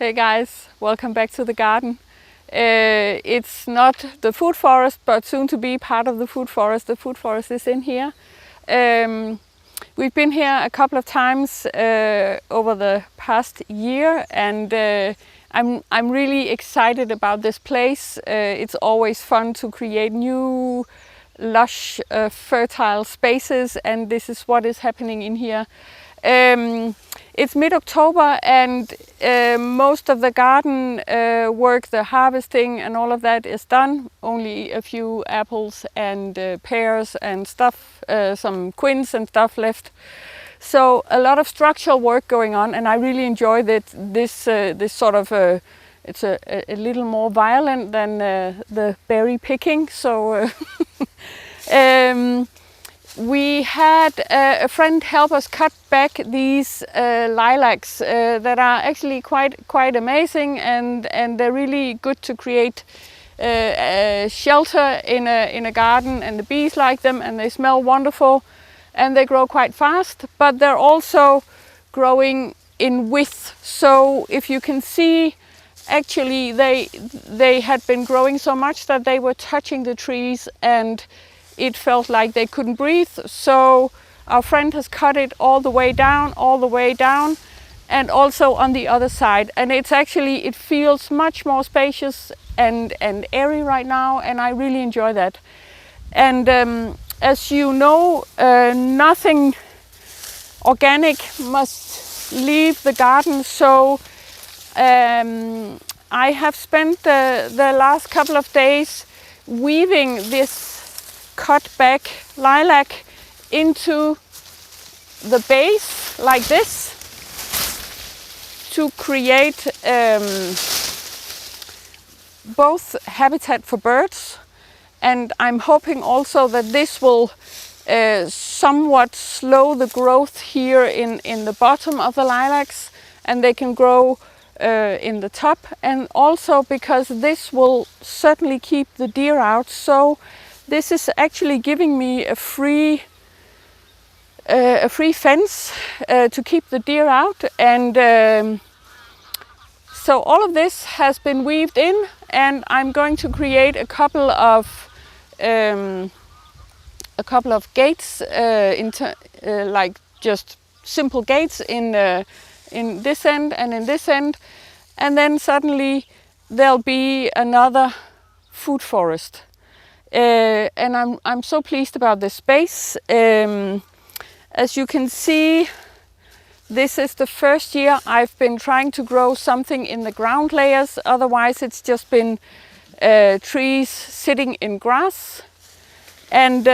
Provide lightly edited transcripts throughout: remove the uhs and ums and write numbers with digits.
Hey guys, welcome back to the garden. It's not the food forest, but soon to be part of the food forest. The food forest is in here. We've been here a couple of times over the past year, and I'm really excited about this place. It's always fun to create new, lush, fertile spaces, and this is what is happening in here. It's mid-October, and most of the garden work, the harvesting and all of that is done. Only a few apples and pears and stuff, some quince and stuff left. So a lot of structural work going on, and I really enjoy this sort of it's a little more violent than the berry picking. So we had a friend help us cut back these lilacs that are actually quite amazing, and they're really good to create shelter in a garden, and the bees like them, and they smell wonderful, and they grow quite fast, but they're also growing in width. So if you can see, actually they had been growing so much that they were touching the trees, and it felt like they couldn't breathe. So our friend has cut it all the way down, and also on the other side. And it feels much more spacious and airy right now, and I really enjoy that. And as you know, nothing organic must leave the garden. So I have spent the last couple of days weaving this cut back lilac into the base like this to create both habitat for birds, and I'm hoping also that this will somewhat slow the growth here in the bottom of the lilacs, and they can grow in the top, and also because this will certainly keep the deer out. So this is actually giving me a free fence to keep the deer out, and so all of this has been weaved in, and I'm going to create a couple of gates, like just simple gates in this end and in this end, and then suddenly there'll be another food forest. And I'm so pleased about this space. As you can see, this is the first year I've been trying to grow something in the ground layers. Otherwise it's just been trees sitting in grass. And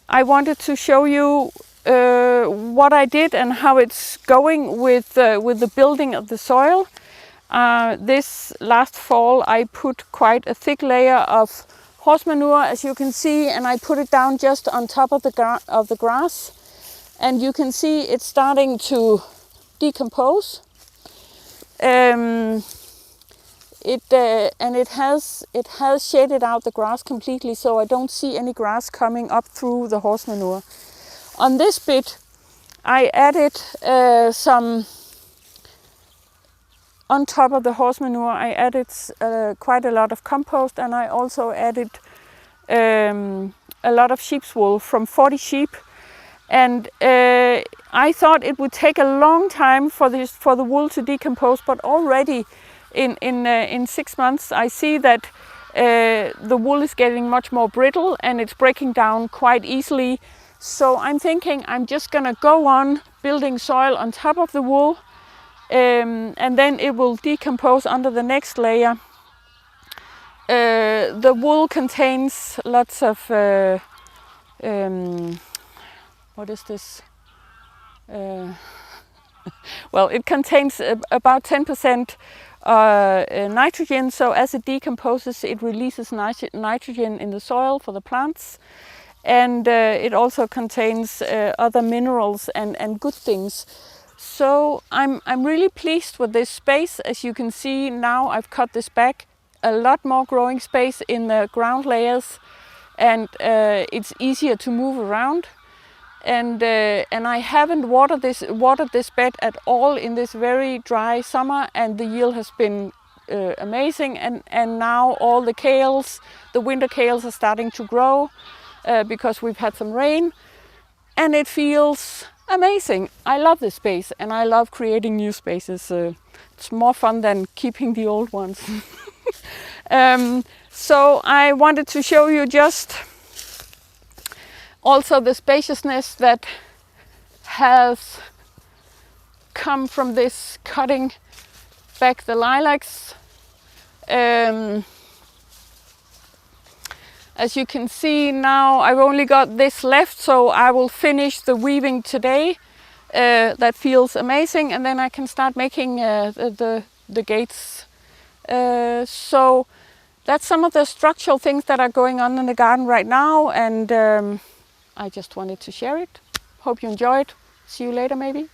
I wanted to show you what I did and how it's going with the building of the soil. This last fall I put quite a thick layer of horse manure, as you can see, and I put it down just on top of the grass, and you can see it's starting to decompose. And it has shaded out the grass completely, so I don't see any grass coming up through the horse manure. On this bit I added on top of the horse manure, I added quite a lot of compost, and I also added a lot of sheep's wool from 40 sheep. And I thought it would take a long time for the wool to decompose, but already in 6 months I see that the wool is getting much more brittle and it's breaking down quite easily. So I'm thinking I'm just gonna go on building soil on top of the wool, and then it will decompose under the next layer. The wool contains lots of what is this? Well, it contains about 10% nitrogen, so as it decomposes it releases nitrogen in the soil for the plants, and it also contains other minerals and good things. So I'm really pleased with this space. As you can see now, I've cut this back, a lot more growing space in the ground layers, and it's easier to move around. and I haven't watered this bed at all in this very dry summer, and the yield has been amazing. And now all the kales, the winter kales, are starting to grow because we've had some rain, and it feels amazing. I love this space, and I love creating new spaces. It's more fun than keeping the old ones. So I wanted to show you just also the spaciousness that has come from this cutting back the lilacs. As you can see now, I've only got this left, so I will finish the weaving today. That feels amazing, and then I can start making the gates. So that's some of the structural things that are going on in the garden right now, and I just wanted to share it. Hope you enjoyed. See you later maybe.